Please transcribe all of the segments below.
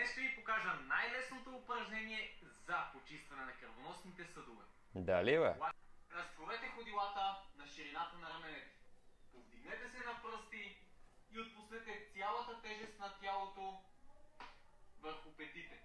Днес ще ви покажа най-лесното упражнение за почистване на кръвоносните съдове. Дали бе? Разтворете ходилата на ширината на раменете. Повдигнете се на пръсти и отпуснете цялата тежест на тялото върху петите.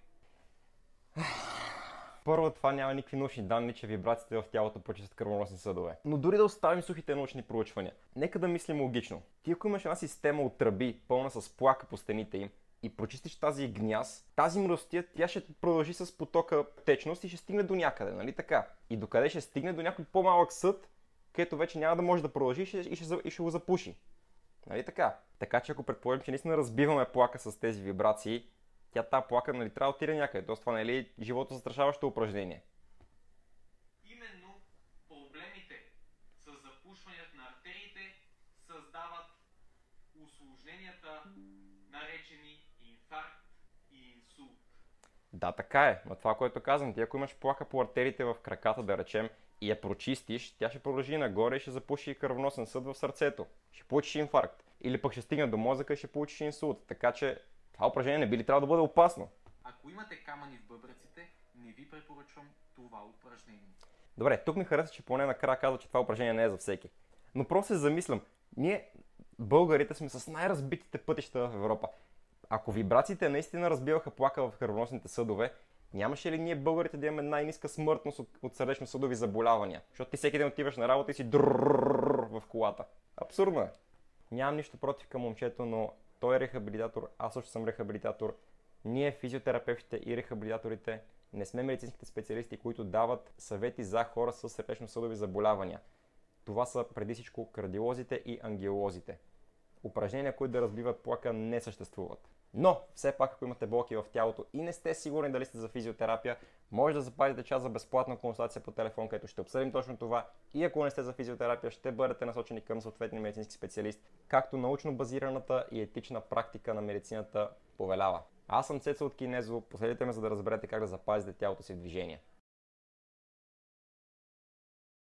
Първо, това няма никакви научни данни, че вибрациите в тялото почистват кръвоносни съдове. Но дори да оставим сухите научни проучвания, нека да мислим логично. Ти ако имаш една система от тръби, пълна с плака по стените им, и прочистиш тази гняз, тази мръсотия, тя ще продължи с потока течност и ще стигне до някъде, нали така? И докъде ще стигне до някой по-малък съд, където вече няма да може да продължи и ще го запуши. Нали така? Така че ако предположим, че наистина разбиваме плака с тези вибрации, тази плака, нали, трябва да отиде някъде. Тоест това не е живото застрашаващо упражнение. Именно проблемите с запушването на артериите създават усложненията, наречени инфаркт и инсулт. Да, така е. Но това, което казвам, ти ако имаш плака по артериите в краката, да речем, и я прочистиш, тя ще продължи нагоре и ще запуши кръвоносен съд в сърцето. Ще получиш инфаркт. Или пък ще стигне до мозъка и ще получиш инсулт. Така че това упражнение не би ли трябва да бъде опасно? Ако имате камъни в бъбреците, не ви препоръчвам това упражнение. Добре, тук ми хареса, че поне накрая казва, че това упражнение не е за всеки. Но просто се замислям. Ние, българите, сме с най-разбитите пътища в Европа. Ако вибрациите наистина разбиваха плака в кръвоносните съдове, нямаше ли ние българите да имаме най-ниска смъртност от сърдечно-съдови заболявания? Защото ти всеки ден отиваш на работа и си в колата. Абсурдно е. Нямам нищо против към момчето, но той е рехабилитатор, аз също съм рехабилитатор. Ние, физиотерапевтите и рехабилитаторите, не сме медицинските специалисти, които дават съвети за хора с сърдечно-съдови заболявания. Това са преди всичко кардиолозите и ангиолозите. Упражнения, които да разбиват плака, не съществуват. Но, все пак, ако имате болки в тялото и не сте сигурни дали сте за физиотерапия, може да запазите час за безплатна консултация по телефон, където ще обсъдим точно това. И ако не сте за физиотерапия, ще бъдете насочени към съответния медицински специалист, както научно базираната и етична практика на медицината повелява. Аз съм Цецо от Кинезо, последете ме, за да разберете как да запазите тялото си в движение.